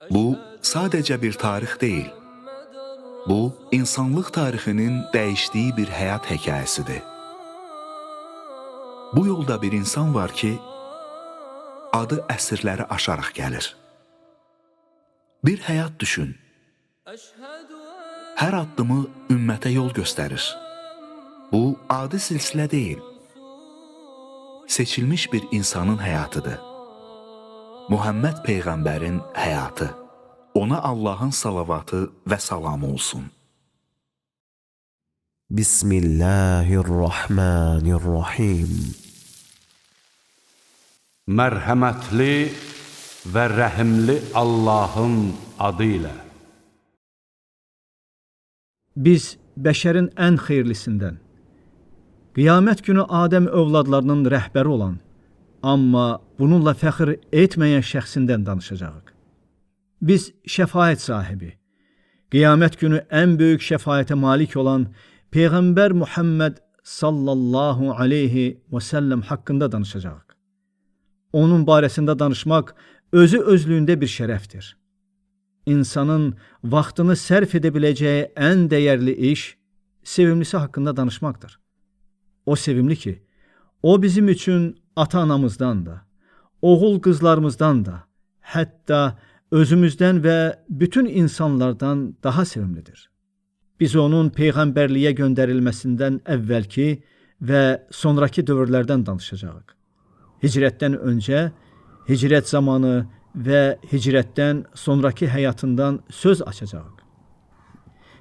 Bu sadəcə bir tarix deyil. Bu, insanlıq tarixinin dəyişdiyi bir həyat hekayəsidir. Bu yolda bir insan var ki, adı əsrləri aşaraq gəlir. Bir həyat düşün. Hər addımı ümmətə yol göstərir. Bu, adi silsilə deyil. Seçilmiş bir insanın həyatıdır. Muhammed Peyğəmbərin həyatı. Ona Allahın salavatı və salamı olsun. Bismillahirrahmanirrahim. Mərhəmətli və rəhimli Allahın adı ilə. Biz bəşərin ən xeyirlisindən, qiyamət günü Adəm övladlarının rəhbəri olan, amma bununla fəxr etməyən şəxsindən danışacağıq. Biz şəfaət sahibi, qiyamət günü ən böyük şəfaətə malik olan Peyğəmbər Muhammed sallallahu aleyhi və səlləm haqqında danışacağıq. Onun barəsində danışmaq özü özlüyündə bir şərəfdir. İnsanın vaxtını sərf edə biləcəyi ən dəyərli iş sevimlisi haqqında danışmaqdır. O sevimli ki, o bizim üçün ata-anamızdan da, oğul qızlarımızdan da, hətta özümüzdən və bütün insanlardan daha sevimlidir. Biz onun peyğəmbərliyə göndərilməsindən əvvəlki və sonraki dövrlərdən danışacağıq. Hicrətdən öncə, hicrət zamanı və hicrətdən sonraki həyatından söz açacağıq.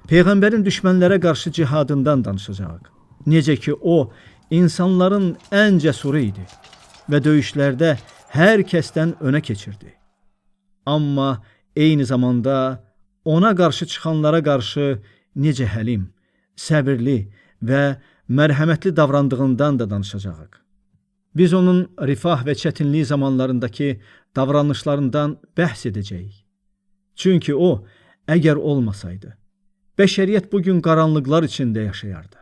Peyğəmbərin düşmənlərə qarşı cihadından danışacağıq. Necə ki, o, insanların ən cəsuru idi və döyüşlərdə hər kəsdən önə keçirdi. Amma eyni zamanda ona qarşı çıxanlara qarşı necə həlim, səbirli və mərhəmətli davrandığından da danışacağıq. Biz onun rifah və çətinlik zamanlarındakı davranışlarından bəhs edəcəyik. Çünki o, əgər olmasaydı, bəşəriyyət bugün qaranlıqlar içində yaşayardı.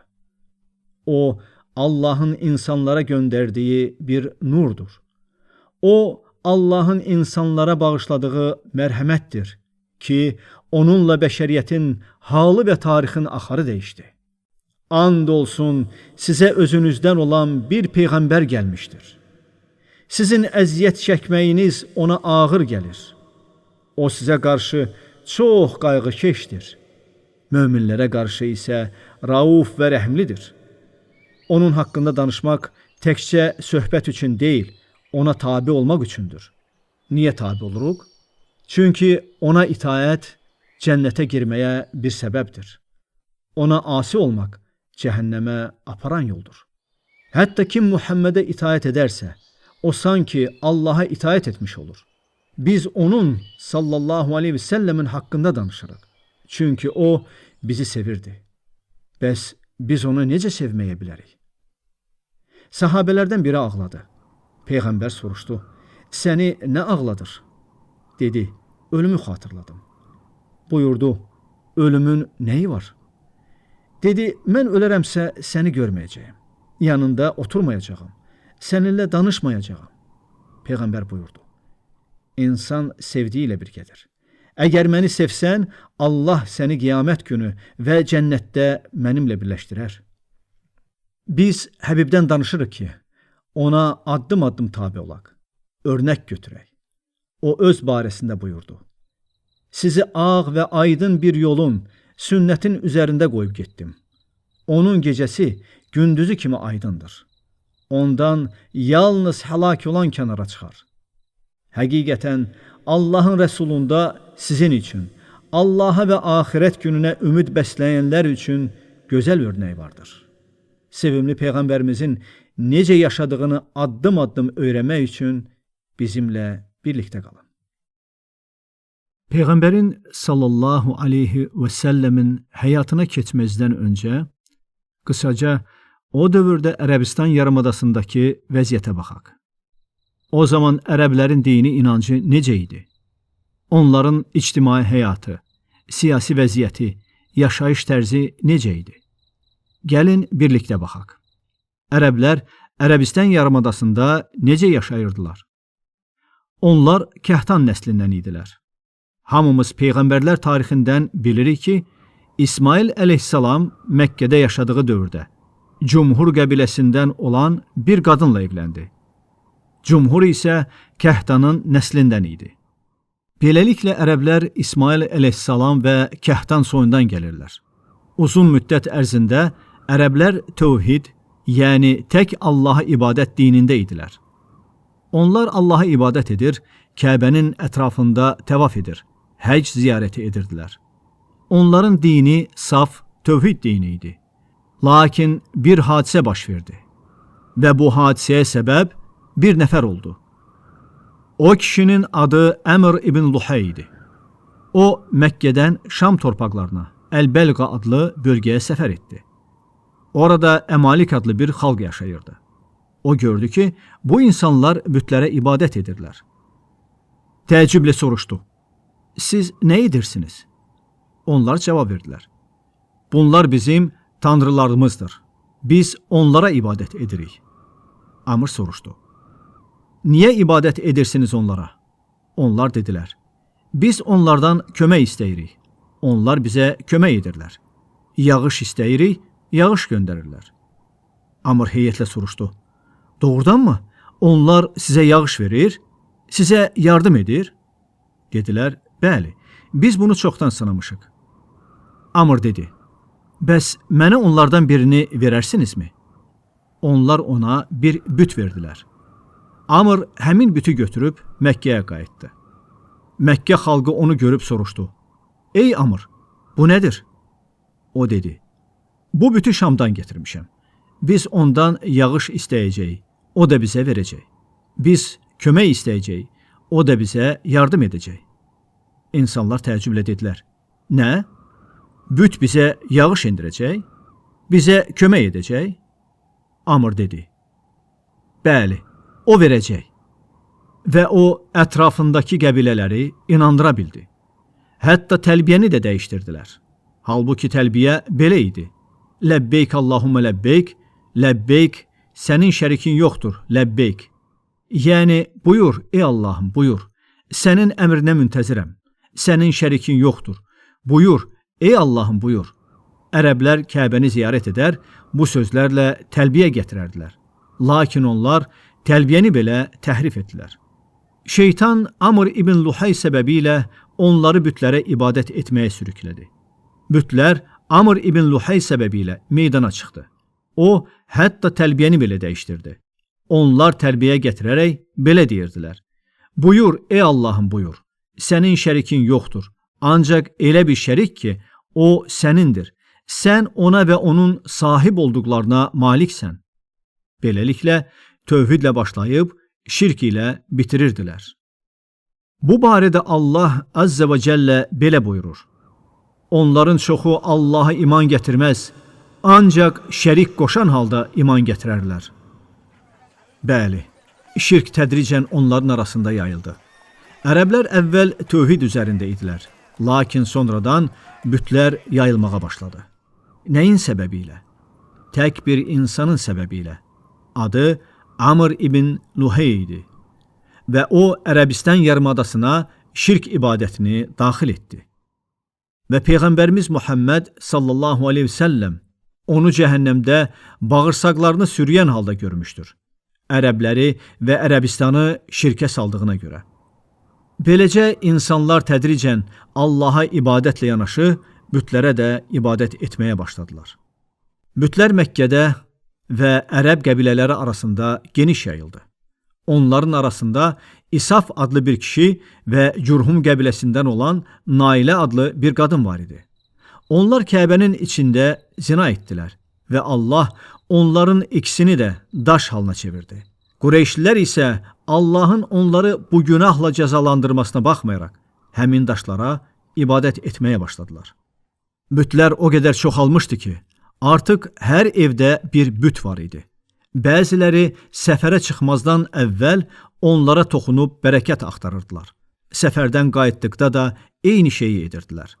O, Allahın insanlara göndərdiyi bir nurdur. O, Allahın insanlara bağışladığı mərhəmətdir ki, onunla bəşəriyyətin halı və tarixin axarı dəyişdi. And olsun, sizə özünüzdən olan bir peyğəmbər gəlmişdir. Sizin əziyyət çəkməyiniz ona ağır gəlir. O sizə qarşı çox qayğıkeşdir. Möminlərə qarşı isə rauf və rəhmlidir. Onun haqqında danışmaq təkcə söhbət üçün deyil, ona tabi olmaq üçündür. Niyə tabi oluruq? Çünki ona itaət cənnətə girməyə bir səbəbdir. Ona asi olmaq cəhənnəmə aparan yoldur. Hətta kim Muhammedə itaət edərsə, o sanki Allaha itaət etmiş olur. Biz onun sallallahu aleyhi və səlləmin haqqında danışırıq. Çünki o bizi sevirdi. Bəs biz onu necə sevməyə bilərik? Sahabələrdən biri ağladı. Peyğəmbər soruşdu, səni nə ağladır? Dedi, ölümü xatırladım. Buyurdu, ölümün nəyi var? Dedi, mən ölərəmsə səni görməyəcəyim. Yanında oturmayacağım. Səninlə danışmayacağım. Peyğəmbər buyurdu, İnsan sevdiyi ilə birgədir. Əgər məni sevsən, Allah səni qiyamət günü və cənnətdə mənimlə birləşdirər. Biz Həbibdən danışırıq ki, ona addım-addım tabi olaq, örnək götürək. O öz barəsində buyurdu. Sizi ağ və aydın bir yolun, sünnətin üzərində qoyub getdim. Onun gecəsi gündüzü kimi aydındır. Ondan yalnız həlak olan kənara çıxar. Həqiqətən Allahın Rəsulunda sizin üçün, Allaha və axirət gününə ümid bəsləyənlər üçün gözəl örnək vardır. Sevimli Peyğəmbərimizin necə yaşadığını addım-addım öyrənmək üçün bizimlə birlikdə qalın. Peyğəmbərin sallallahu aleyhi və səlləmin həyatına keçməzdən öncə, qısaca o dövrdə Ərəbistan yarımadasındakı vəziyyətə baxaq. O zaman ərəblərin dini inancı necə idi? Onların ictimai həyatı, siyasi vəziyyəti, yaşayış tərzi necə idi? Gəlin birlikdə baxaq. Ərəblər Ərəbistan yarımadasında necə yaşayırdılar? Onlar Kəhtan nəslindən idilər. Hamımız peyğəmbərlər tarixindən bilirik ki, İsmail əleyhissalam Məkkədə yaşadığı dövrdə Cumhur qəbiləsindən olan bir qadınla evləndi. Cumhur isə Kəhtanın nəslindən idi. Beləliklə ərəblər İsmail əleyhissalam və Kəhtan soyundan gəlirlər. Uzun müddət ərzində ərəblər tövhid, yəni tək Allaha ibadət dinində idilər. Onlar Allaha ibadət edir, Kəbənin ətrafında təvaf edir, həc ziyarəti edirdilər. Onların dini saf tövhid dini idi. Lakin bir hadisə baş verdi və bu hadisəyə səbəb bir nəfər oldu. O kişinin adı Əmr ibn Luhay idi. O, Məkkədən Şam torpaqlarına, Əl-Bəlqa adlı bölgəyə səfər etdi. Orada Əmalik adlı bir xalq yaşayırdı. O gördü ki, bu insanlar bütlərə ibadət edirlər. Təəccüblə soruşdu: "Siz nə edirsiniz?" Onlar cavab verdilər: "Bunlar bizim tanrılarımızdır. Biz onlara ibadət edirik." Amr soruşdu: "Niyə ibadət edirsiniz onlara?" Onlar dedilər: "Biz onlardan kömək istəyirik. Onlar bizə kömək edirlər. Yağış istəyirik, yağış göndərirlər." Amr heyətlə soruşdu: "Doğrudanmı? Onlar sizə yağış verir, sizə yardım edir?" Dedilər: "Bəli, biz bunu çoxdan sınamışıq." Amr dedi: "Bəs mənə onlardan birini verərsinizmi?" Onlar ona bir büt verdilər. Amr həmin bütü götürüb Məkkəyə qayıtdı. Məkkə xalqı onu görüb soruşdu: "Ey Amr, bu nədir?" O dedi: "Bu bütü Şamdan getirmişəm. Biz ondan yağış istəyəcəyik, o da bizə verəcək. Biz kömək istəyəcəyik, o da bizə yardım edəcək." İnsanlar təəccüblə dedilər: "Nə? Büt bizə yağış endirəcək, bizə kömək edəcək?" Amr dedi: "Bəli, o verəcək." Və o ətrafındakı qəbilələri inandıra bildi. Hətta təlbiyəni də dəyişdirdilər. Halbuki təlbiyə belə idi: "Ləbbeyk Allahumma ləbbeyk, ləbbeyk, sənin şərikin yoxdur, ləbbeyk." Yəni, buyur ey Allahım, buyur. Sənin əmrinə müntəzirəm. Sənin şərikin yoxdur. Buyur ey Allahım, buyur. Ərəblər Kəbəni ziyarət edər, bu sözlərlə təlbiyə gətirərdilər. Lakin onlar təlbiyəni belə təhrif etdilər. Şeytan Amr ibn Luhay səbəbilə onları bütlərə ibadət etməyə sürüklədi. Bütlər Amr ibn Luhay səbəbilə meydana çıxdı. O, hətta tərbiyəni belə dəyişdirdi. Onlar tərbiyə gətirərək belə deyirdilər: "Buyur ey Allahım, buyur. Sənin şərikin yoxdur. Ancaq elə bir şərik ki, o sənindir. Sən ona və onun sahib olduqlarına maliksən." Beləliklə, tövhidlə başlayıb, şirk ilə bitirirdilər. Bu barədə Allah Azze və Cəllə belə buyurur: "Onların çoxu Allaha iman gətirməz, ancaq şərik qoşan halda iman gətirərlər." Bəli, şirk tədricən onların arasında yayıldı. Ərəblər əvvəl tövhid üzərində idilər, lakin sonradan bütlər yayılmağa başladı. Nəyin səbəbilə? Tək bir insanın səbəbilə. Adı Amr ibn Luhay idi və o Ərəbistan yarımadasına şirk ibadətini daxil etdi. Və Peyğəmbərimiz Muhammed sallallahu aleyhi ve sellem onu cəhənnəmdə bağırsaqlarını sürüyən halda görmüşdür. Ərəbləri və Ərəbistanı şirkə saldığına görə. Beləcə insanlar tədricən Allaha ibadətlə yanaşı, bütlərə də ibadət etməyə başladılar. Bütlər Məkkədə və Ərəb qəbilələri arasında geniş yayıldı. Onların arasında İsaf adlı bir kişi və Cürhum qəbiləsindən olan Nailə adlı bir qadın var idi. Onlar Kəbənin içində zina etdilər və Allah onların ikisini də daş halına çevirdi. Qureyşlilər isə Allahın onları bu günahla cəzalandırmasına baxmayaraq, həmin daşlara ibadət etməyə başladılar. Bütlər o qədər çoxalmışdı ki, artıq hər evdə bir büt var idi. Bəziləri səfərə çıxmazdan əvvəl onlara toxunub bərəkət axtarırdılar. Səfərdən qayıtdıqda da eyni şeyi edirdilər.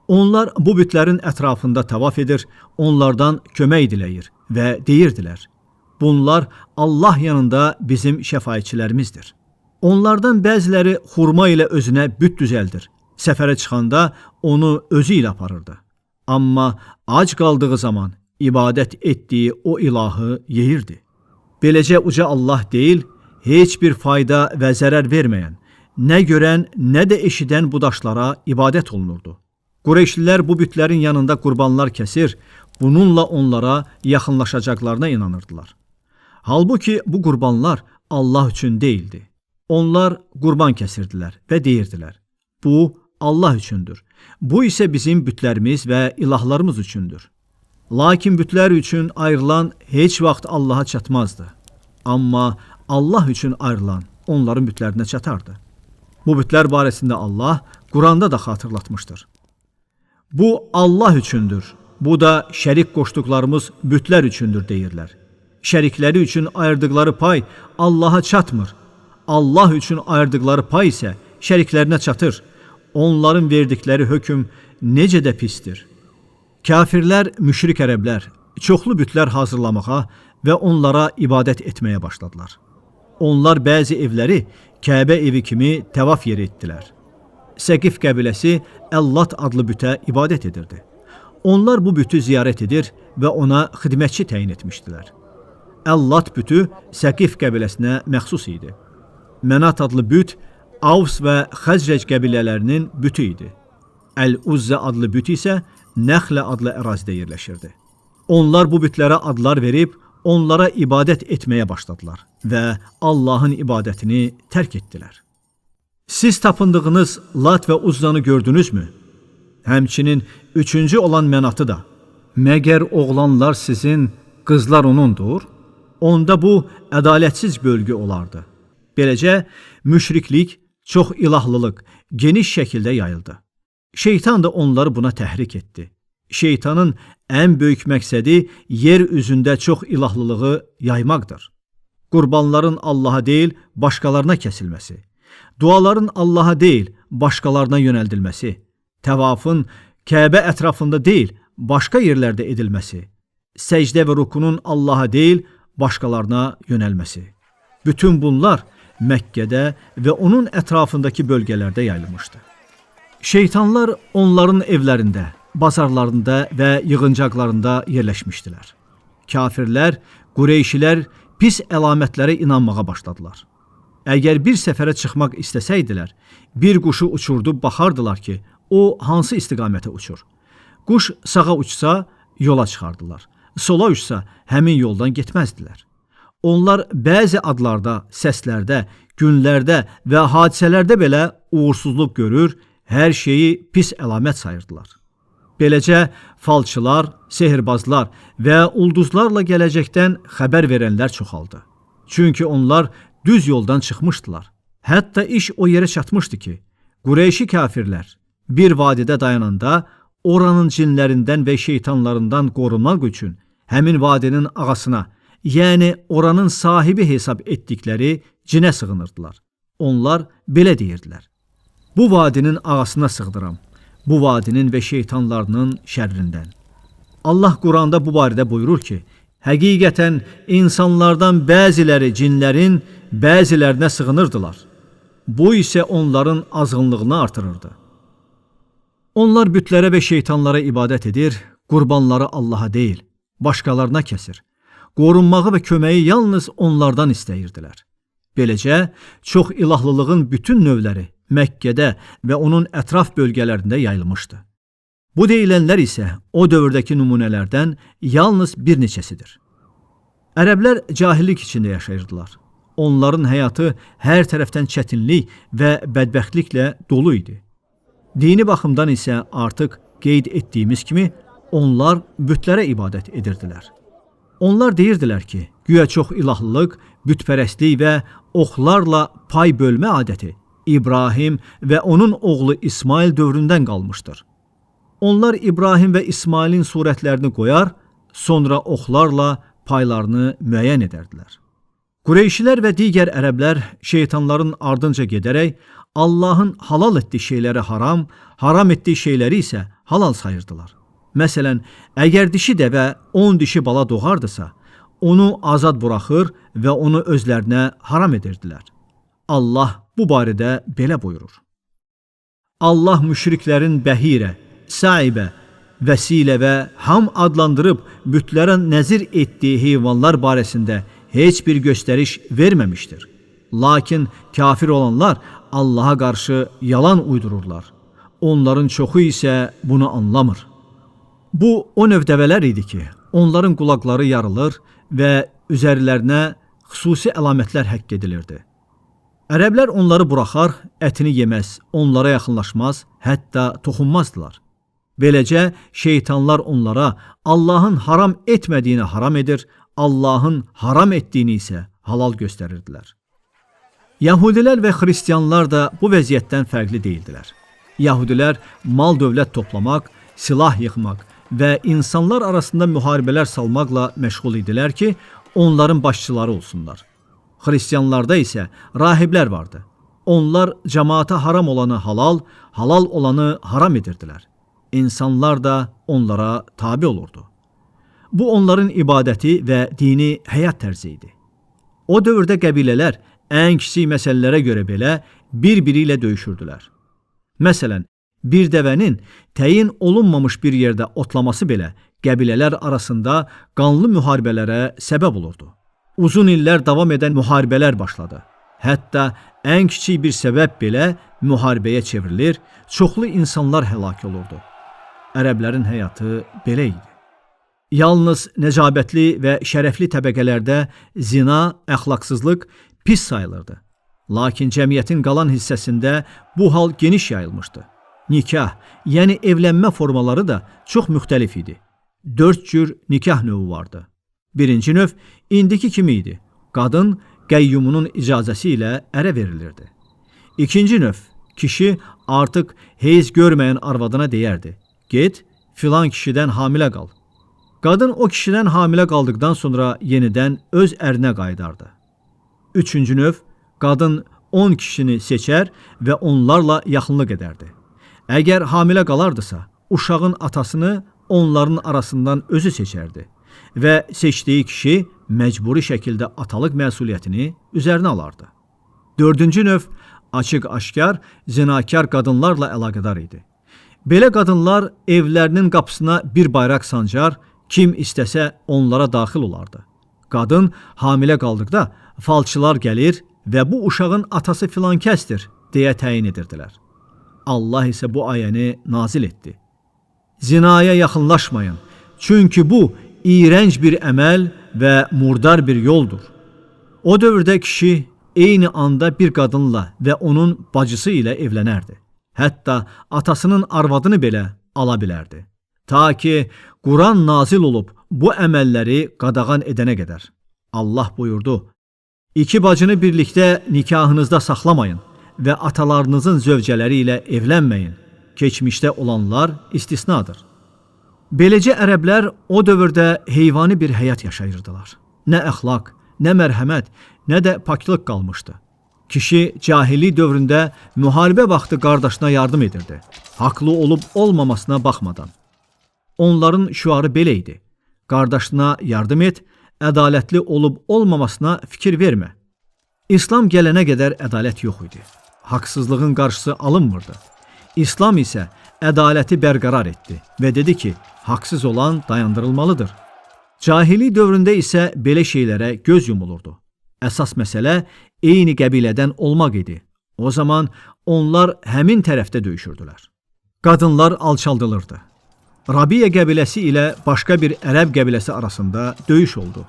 Onlar bu bütlərin ətrafında tavaf edir, onlardan kömək diləyir və deyirdilər: "Bunlar Allah yanında bizim şəfaətçilərimizdir." Onlardan bəziləri xurma ilə özünə büt düzəldir Səfərə çıxanda onu özü ilə aparırdı. Amma ac qaldığı zaman ibadət etdiyi o ilahı yeyirdi. Beləcə uca Allah deyil, heç bir fayda və zərər verməyən, nə görən, nə də eşidən bu daşlara ibadət olunurdu. Qureyşlilər bu bütlərin yanında qurbanlar kəsir, bununla onlara yaxınlaşacaqlarına inanırdılar. Halbuki bu qurbanlar Allah üçün deyildi. Onlar qurban kəsirdilər və deyirdilər: bu Allah üçündür. Bu isə bizim bütlərimiz və ilahlarımız üçündür. Lakin bütlər üçün ayrılan heç vaxt Allaha çatmazdı. Amma Allah üçün ayrılan onların bütlərinə çatardı. Bu bütlər barəsində Allah Quranda da xatırlatmışdır. Bu Allah üçündür. Bu da şərik qoşduqlarımız bütlər üçündür deyirlər. Şərikləri üçün ayırdıqları pay Allaha çatmır. Allah üçün ayırdıqları pay isə şəriklərinə çatır. Onların verdikləri hökm necə də pistir. Kafirlər, müşrik ərəblər çoxlu bütlər hazırlamağa və onlara ibadət etməyə başladılar. Onlar bəzi evləri Kəbə evi kimi təvaf yeri etdilər. Səqif qəbiləsi Əllat adlı bütə ibadət edirdi. Onlar bu bütü ziyarət edir və ona xidmətçi təyin etmişdilər. Əllat bütü Səqif qəbiləsinə məxsus idi. Mənat adlı büt Avs və Xəzrəc qəbilələrinin bütü idi. Əl-Uzzə adlı büt isə Nəxlə adlı ərazidə yerləşirdi. Onlar bu bütlərə adlar verib, onlara ibadət etməyə başladılar və Allahın ibadətini tərk etdilər. Siz tapındığınız Lat və Uzzanı gördünüzmü? Həmçinin üçüncü olan Mənatı da. Məgər oğlanlar sizin, qızlar onundur? Onda bu ədalətsiz bölgü olardı. Beləcə, müşriklik, çox ilahlılıq geniş şəkildə yayıldı. Şeytan da onları buna təhrik etdi. Şeytanın ən böyük məqsədi yer üzündə çox ilahlılığı yaymaqdır. Qurbanların Allaha deyil, başqalarına kəsilməsi, duaların Allaha deyil, başqalarına yönəldilməsi, təvafın Kəbə ətrafında deyil, başqa yerlərdə edilməsi, səcdə və rukunun Allaha deyil, başqalarına yönəlməsi. Bütün bunlar Məkkədə və onun ətrafındakı bölgələrdə yayılmışdı. Şeytanlar onların evlərində, bazarlarında və yığıncaqlarında yerləşmişdilər. Kafirlər, Qureyşilər pis əlamətlərə inanmağa başladılar. Əgər bir səfərə çıxmaq istəsəydilər, bir quşu uçurdub baxardılar ki, o hansı istiqamətə uçur. Quş sağa uçsa, yola çıxardılar. Sola uçsa, həmin yoldan getməzdilər. Onlar bəzi adlarda, səslərdə, günlərdə və hadisələrdə belə uğursuzluq görür, hər şeyi pis əlamət sayırdılar. Beləcə, falçılar, sehirbazlar və ulduzlarla gələcəkdən xəbər verənlər çoxaldı. Çünki onlar düz yoldan çıxmışdılar. Hətta iş o yerə çatmışdı ki, Qureyşi kafirlər bir vadidə dayananda oranın cinlərindən və şeytanlarından qorunmaq üçün həmin vadinin ağasına, yəni oranın sahibi hesab etdikləri cinə sığınırdılar. Onlar belə deyirdilər: bu vadinin ağasına sığdıram, bu vadinin və şeytanlarının şərrindən. Allah Quranda bu barədə buyurur ki, həqiqətən insanlardan bəziləri cinlərin bəzilərinə sığınırdılar. Bu isə onların azğınlığını artırırdı. Onlar bütlərə və şeytanlara ibadət edir, qurbanları Allaha deyil, başqalarına kəsir. Qorunmağı və köməyi yalnız onlardan istəyirdilər. Beləcə, çox ilahlılığın bütün növləri Məkkədə və onun ətraf bölgələrində yayılmışdı. Bu deyilənlər isə o dövrdəki nümunələrdən yalnız bir neçəsidir. Ərəblər cahillik içində yaşayırdılar. Onların həyatı hər tərəfdən çətinlik və bədbəxtliklə dolu idi. Dini baxımdan isə artıq qeyd etdiyimiz kimi onlar bütlərə ibadət edirdilər. Onlar deyirdilər ki, güya çox ilahlılıq, bütpərəstlik və oxlarla pay bölmə adəti İbrahim və onun oğlu İsmail dövründən qalmışdır. Onlar İbrahim və İsmailin surətlərini qoyar, sonra oxlarla paylarını müəyyən edərdilər. Qureyşilər və digər ərəblər şeytanların ardınca gedərək Allahın halal etdiyi şeyləri haram, haram etdiyi şeyləri isə halal sayırdılar. Məsələn, əgər dişi dəvə 10 dişi bala doğardısa, onu azad buraxır və onu özlərinə haram edirdilər. Allah bu barədə belə buyurur: Allah müşriklərin Bəhirə, Saibə, Vəsilə və Ham adlandırıb bütlərə nəzir etdiyi heyvanlar barəsində heç bir göstəriş verməmişdir. Lakin kafir olanlar Allaha qarşı yalan uydururlar. Onların çoxu isə bunu anlamır. Bu o növ dəvələr idi ki, onların qulaqları yarılır və üzərlərinə xüsusi əlamətlər həkk edilirdi. Ərəblər onları buraxar, ətini yeməz, onlara yaxınlaşmaz, hətta toxunmazdılar. Beləcə şeytanlar onlara Allahın haram etmədiyini haram edir, Allahın haram etdiyini isə halal göstərirdilər. Yahudilər və xristianlar da bu vəziyyətdən fərqli deyildilər. Yahudilər mal dövlət toplamaq, silah yığmaq və insanlar arasında müharibələr salmaqla məşğul idilər ki, onların başçıları olsunlar. Xristianlarda isə rahiblər vardı. Onlar cəmaata haram olanı halal, halal olanı haram edirdilər. İnsanlar da onlara tabi olurdu. Bu onların ibadəti və dini həyat tərzi idi. O dövrdə qəbilələr ən kiçik məsələlərə görə belə bir-biri ilə döyüşürdülər. Məsələn, bir dəvənin təyin olunmamış bir yerdə otlaması belə qəbilələr arasında qanlı müharibələrə səbəb olurdu. Uzun illər davam edən müharibələr başladı. Hətta ən kiçik bir səbəb belə müharibəyə çevrilir, çoxlu insanlar həlak olurdu. Ərəblərin həyatı belə idi. Yalnız nəcabətli və şərəfli təbəqələrdə zina, əxlaqsızlıq pis sayılırdı. Lakin cəmiyyətin qalan hissəsində bu hal geniş yayılmışdı. Nikah, yəni evlənmə formaları da çox müxtəlif idi. 4 cür nikah növü vardı. Birinci növ indiki kimi idi. Qadın qəyyumunun icazəsi ilə ərə verilirdi. İkinci növ, kişi artıq heyz görməyən arvadına deyərdi: "Get, filan kişidən hamilə qal." Qadın o kişidən hamilə qaldıqdan sonra yenidən öz ərinə qayıdardı. Üçüncü növ, qadın 10 kişini seçər və onlarla yaxınlıq edərdi. Əgər hamilə qalardısa, uşağın atasını onların arasından özü seçərdi və seçdiyi kişi məcburi şəkildə atalıq məsuliyyətini üzərinə alardı. Dördüncü növ, açıq-aşkar, zinakar qadınlarla əlaqədar idi. Belə qadınlar evlərinin qapısına bir bayraq sancar, kim istəsə onlara daxil olardı. Qadın hamilə qaldıqda falçılar gəlir və bu uşağın atası filan kəsdir deyə təyin edirdilər. Allah isə bu ayəni nazil etdi. Zinaya yaxınlaşmayın, çünki bu iyrənc bir əməl və murdar bir yoldur. O dövrdə kişi eyni anda bir qadınla və onun bacısı ilə evlənərdi. Hətta atasının arvadını belə ala bilərdi. Ta ki, Quran nazil olub bu əməlləri qadağan edənə qədər. Allah buyurdu: "İki bacını birlikdə nikahınızda saxlamayın və atalarınızın zövcələri ilə evlənməyin. Keçmişdə olanlar istisnadır." Beləcə ərəblər o dövrdə heyvani bir həyat yaşayırdılar. Nə əxlaq, nə mərhəmət, nə də paklıq qalmışdı. Kişi cahillik dövründə müharibə vaxtı qardaşına yardım edirdi, haqlı olub olmamasına baxmadan. Onların şüarı belə idi: qardaşına yardım et, ədalətli olub olmamasına fikir vermə. İslam gələnə qədər ədalət yox idi. Haqsızlığın qarşısı alınmırdı. İslam isə ədaləti bərqərar etdi və dedi ki, haqsız olan dayandırılmalıdır. Cahili dövründə isə belə şeylərə göz yumulurdu. Əsas məsələ eyni qəbilədən olmaq idi. O zaman onlar həmin tərəfdə döyüşürdülər. Qadınlar alçaldılırdı. Rabiya qəbiləsi ilə başqa bir ərəb qəbiləsi arasında döyüş oldu.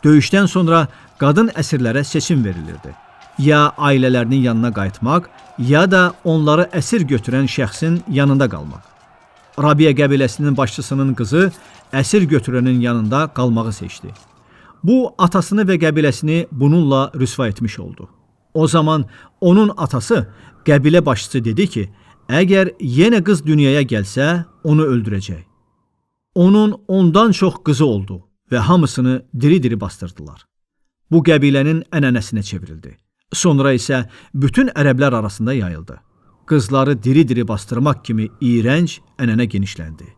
Döyüşdən sonra qadın əsirlərə seçim verilirdi. Ya ailələrinin yanına qayıtmaq, ya da onları əsir götürən şəxsin yanında qalmaq. Rabiya qəbiləsinin başçısının qızı əsir götürənin yanında qalmağı seçdi. Bu, atasını və qəbiləsini bununla rüsva etmiş oldu. O zaman onun atası, qəbilə başçısı dedi ki, əgər yenə qız dünyaya gəlsə, onu öldürəcək. Onun ondan çox qızı oldu və hamısını diri-diri bastırdılar. Bu qəbilənin ənənəsinə çevrildi. Sonra isə bütün ərəblər arasında yayıldı. Qızları diri-diri bastırmaq kimi iyrənc ənənə genişləndi.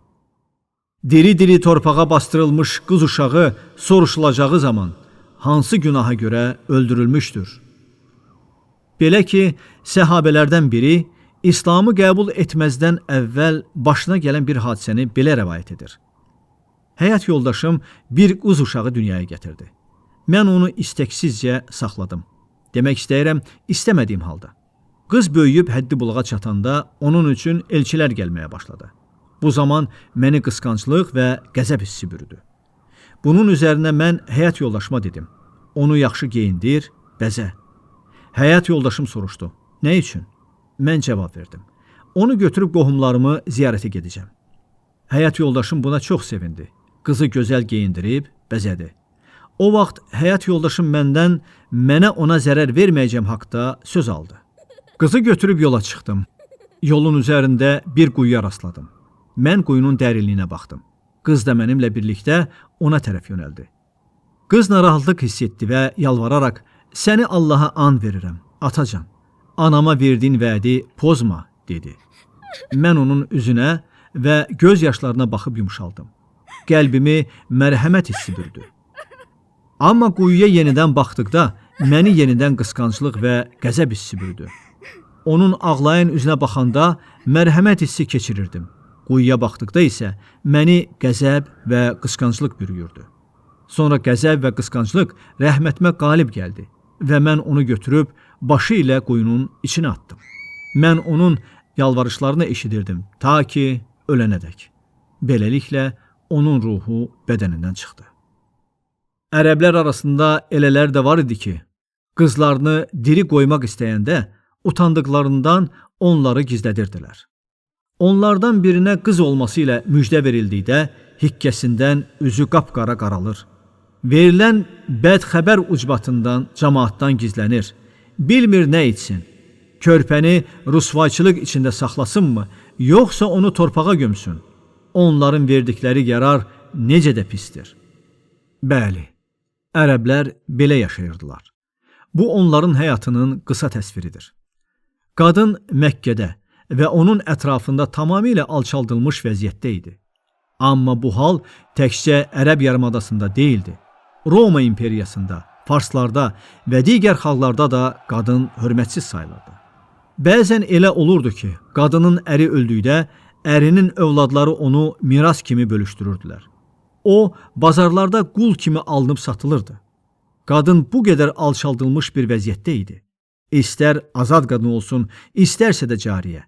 Diri-diri torpağa bastırılmış qız uşağı soruşulacağı zaman hansı günaha görə öldürülmüşdür? Belə ki, səhabələrdən biri İslamı qəbul etməzdən əvvəl başına gələn bir hadisəni belə rəvayət edir. Həyat yoldaşım bir qız uşağı dünyaya gətirdi. Mən onu istəksizcə saxladım. Demək istəyirəm, istəmədiyim halda. Qız böyüyüb həddi buluğa çatanda onun üçün elçilər gəlməyə başladı. Bu zaman məni qısqanclıq və qəzəb hissi bürüdü. Bunun üzərinə mən həyat yoldaşıma dedim. Onu yaxşı geyindir, bəzə. Həyat yoldaşım soruşdu. Nə üçün? Mən cavab verdim. Onu götürüb qohumlarımı ziyarətə gedəcəm. Həyat yoldaşım buna çox sevindi. Qızı gözəl geyindirib, bəzədi. O vaxt həyat yoldaşım məndən mənə ona zərər verməyəcəm haqda söz aldı. Qızı götürüb yola çıxdım. Yolun üzərində bir quyuya rastladım. Mən quyunun dərinliyinə baxdım. Qız da mənimlə birlikdə ona tərəf yönəldi. Qız narahatlıq hiss etdi və yalvararaq, səni Allaha and verirəm, atacan. Anama verdiyin vədi pozma, dedi. Mən onun üzünə və göz yaşlarına baxıb yumşaldım. Qəlbimi mərhəmət hissi bürüdü. Amma quyuya yenidən baxdıqda məni yenidən qısqanclıq və qəzəb hissi bürüdü. Onun ağlayan üzünə baxanda mərhəmət hissi keçirirdim. Quyuya baxdıqda isə məni qəzəb və qısqanclıq bürüyürdü. Sonra qəzəb və qısqanclıq rəhmətimə qalib gəldi və mən onu götürüb başı ilə quyunun içinə atdım. Mən onun yalvarışlarını eşidirdim ta ki ölənədək. Beləliklə onun ruhu bədənindən çıxdı. Ərəblər arasında elələr də var idi ki, qızlarını diri qoymaq istəyəndə utandıqlarından onları gizlədirdilər. Onlardan birinə qız olması ilə müjdə verildikdə hikkəsindən üzü qapqara qaralır. Verilən bədxəbər ucbatından cəmaatdan gizlənir. Bilmir nə etsin. Körpəni rüsvayçılıq içində saxlasınmı, yoxsa onu torpağa gömsün? Onların verdikləri qərar necə də pistir. Bəli, ərəblər belə yaşayırdılar. Bu onların həyatının qısa təsviridir. Qadın Məkkədə və onun ətrafında tamamilə alçaldılmış vəziyyətdə idi. Amma bu hal təkcə Ərəb yarımadasında deyildi. Roma imperiyasında, Farslarda və digər xalqlarda da qadın hörmətsiz sayılırdı. Bəzən elə olurdu ki, qadının əri öldükdə ərinin övladları onu miras kimi bölüşdürürdülər. O, bazarlarda qul kimi alınıb satılırdı. Qadın bu qədər alçaldılmış bir vəziyyətdə idi. İstər azad qadın olsun, istərsə də cariyə.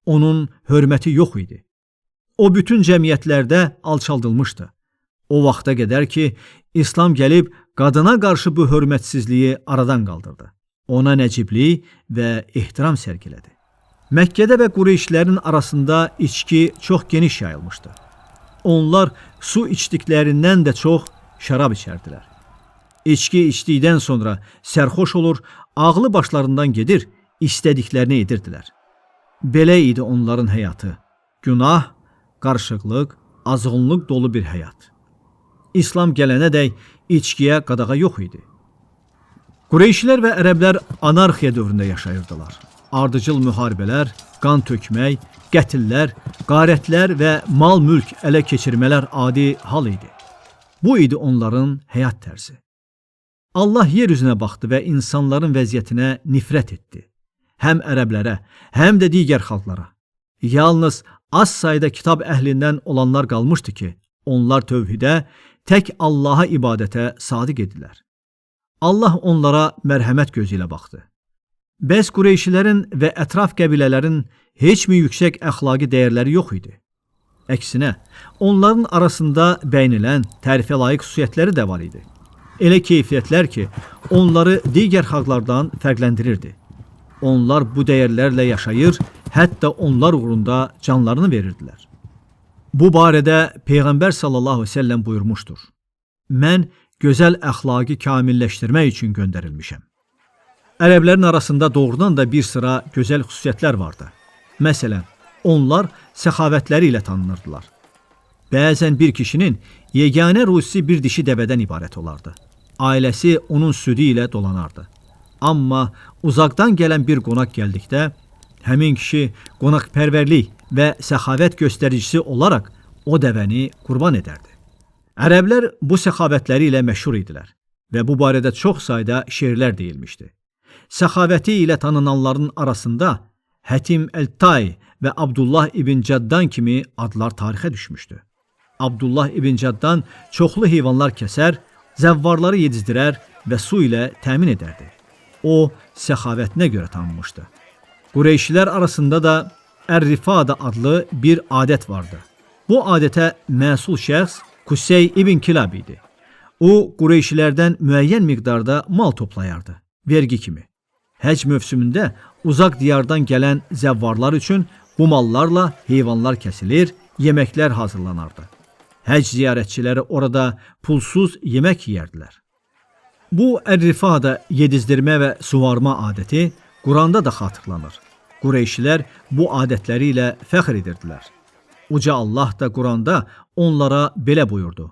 Onun hörməti yox idi. O bütün cəmiyyətlərdə alçaldılmışdı. O vaxta qədər ki, İslam gəlib qadına qarşı bu hörmətsizliyi aradan qaldırdı. Ona nəciblik və ehtiram sərgilədi. Məkkədə və Qureyşlərin arasında içki çox geniş yayılmışdı. Onlar su içdiklərindən də çox şərab içərdilər. İçki içdikdən sonra sərxoş olur, ağlı başlarından gedir, istədiklərini edirdilər. Belə idi onların həyatı. Günah, qarışıqlıq, azğınlıq dolu bir həyat. İslam gələnədək içkiyə qadağa yox idi. Qureyşlər və ərəblər anarxiya dövründə yaşayırdılar. Ardıcıl müharibələr, qan tökmək, qətillər, qarətlər və mal-mülk ələ keçirmələr adi hal idi. Bu idi onların həyat tərzi. Allah yer üzünə baxdı və insanların vəziyyətinə nifrət etdi. Həm ərəblərə, həm də digər xalqlara. Yalnız az sayda kitab əhlindən olanlar qalmışdı ki, onlar tövhidə, tək Allaha ibadətə sadiq edilər. Allah onlara mərhəmət gözü ilə baxdı. Bəs Qureyşilərin və ətraf qəbilələrin heç mi yüksək əxlaqi dəyərləri yox idi? Əksinə, onların arasında bəyinilən, tərifə layiq xüsusiyyətləri də var idi. Elə keyfiyyətlər ki, onları digər xalqlardan fərqləndirirdi. Onlar bu dəyərlərlə yaşayır, hətta onlar uğrunda canlarını verirdilər. Bu barədə Peyğəmbər sallallahu əleyhi və səlləm buyurmuşdur. Mən gözəl əxlaqı kamilləşdirmək üçün göndərilmişəm. Ərəblərin arasında doğrudan da bir sıra gözəl xüsusiyyətlər vardı. Məsələn, onlar səxavətləri ilə tanınırdılar. Bəzən bir kişinin yeganə ruzisi bir dişi dəvədən ibarət olardı. Ailəsi onun südü ilə dolanardı. Amma uzaqdan gələn bir qonaq gəldikdə, həmin kişi qonaqpərvərlik və səxavət göstəricisi olaraq o dəvəni qurban edərdi. Ərəblər bu səxavətləri ilə məşhur idilər və bu barədə çox sayda şeirlər deyilmişdi. Səxavəti ilə tanınanların arasında Hətim Əl-Tay və Abdullah ibn Cəddan kimi adlar tarixə düşmüşdü. Abdullah ibn Cəddan çoxlu heyvanlar kəsər, zəvvarları yedizdirər və su ilə təmin edərdi. O, səxavətinə görə tanınmışdı. Qureyşilər arasında da Ər-Rifada adlı bir adət vardı. Bu adətə məsul şəxs Kusey ibn Kilab idi. O, Qureyşilərdən müəyyən miqdarda mal toplayardı, vergi kimi. Həc mövsümündə uzaq diyardan gələn zəvvarlar üçün bu mallarla heyvanlar kəsilir, yeməklər hazırlanardı. Həc ziyarətçiləri orada pulsuz yemək yeyərdilər. Bu Ər-Rifada yedizdirmə və suvarma adəti Quranda da xatırlanır. Qureyşilər bu adətləri ilə fəxr edirdilər. Uca Allah da Quranda onlara belə buyurdu: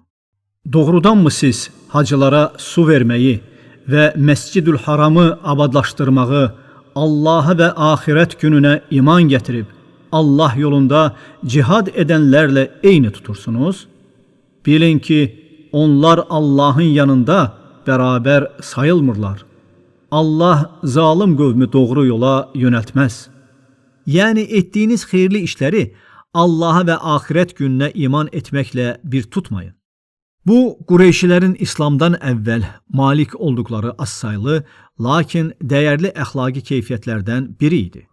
Doğrudanmı siz hacılara su verməyi və Məscidül Haramı abadlaşdırmağı, Allaha və axirət gününə iman gətirib, Allah yolunda cihad edənlərlə eyni tutursunuz? Bilin ki, onlar Allahın yanında bərabər sayılmırlar. Allah zalim qövmü doğru yola yönəltməz. Yəni etdiyiniz xeyirli işləri Allaha və axirət gününə iman etməklə bir tutmayın. Bu, Qureyşilərin İslamdan əvvəl malik olduqları azsaylı, lakin dəyərli əxlaqi keyfiyyətlərdən biri idi.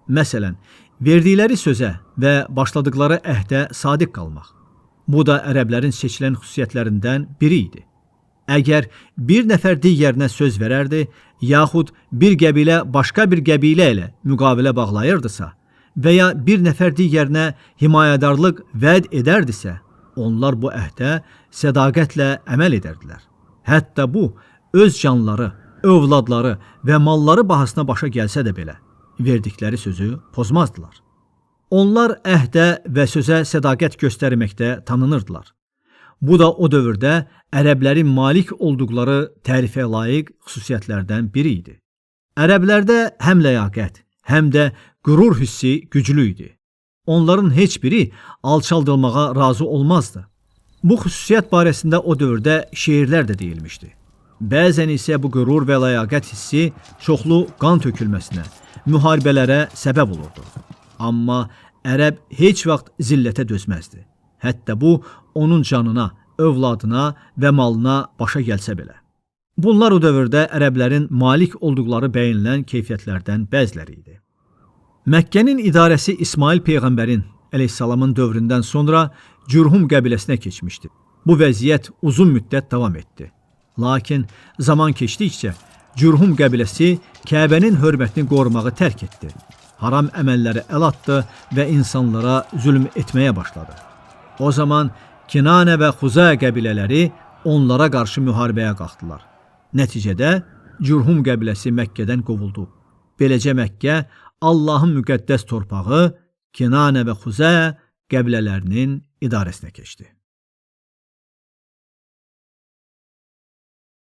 Məsələn, verdikləri sözə və başladıqları əhdə sadiq qalmaq. Bu da ərəblərin seçilən xüsusiyyətlərindən biri idi. Əgər bir nəfər digərinə söz verərdi, yaxud bir qəbilə başqa bir qəbilə ilə müqavilə bağlayırdısa və ya bir nəfər digərinə himayədarlıq vəd edərdisə, onlar bu əhdə sədaqətlə əməl edərdilər. Hətta bu, öz canları, övladları və malları bahasına başa gəlsə də belə, verdikləri sözü pozmazdılar. Onlar əhdə və sözə sədaqət göstərməkdə tanınırdılar. Bu da o dövrdə ərəblərin malik olduqları tərifə layiq xüsusiyyətlərdən biri idi. Ərəblərdə həm ləyaqət, həm də qürur hissi güclü idi. Onların heç biri alçaldılmağa razı olmazdı. Bu xüsusiyyət barəsində o dövrdə şeirlər də deyilmişdi. Bəzən isə bu qürur və ləyaqət hissi çoxlu qan tökülməsinə, müharibələrə səbəb olurdu. Amma ərəb heç vaxt zillətə dözməzdi. Hətta bu, onun canına, övladına və malına başa gəlsə belə. Bunlar o dövrdə ərəblərin malik olduqları bəyinilən keyfiyyətlərdən bəziləri idi. Məkkənin idarəsi İsmail Peyğəmbərin əleyhissalamın dövründən sonra Cürhum qəbiləsinə keçmişdi. Bu vəziyyət uzun müddət davam etdi. Lakin zaman keçdikcə Cürhum qəbiləsi Kəbənin hörmətini qorumağı tərk etdi. Haram əməlləri əl atdı və insanlara zülm etməyə başladı. O zaman Kinanə və Xuzə qəbilələri onlara qarşı müharibəyə qalxdılar. Nəticədə Cürhum qəbiləsi Məkkədən qovuldu. Beləcə Məkkə Allahın müqəddəs torpağı Kinanə və Xuzə qəbilələrinin idarəsinə keçdi.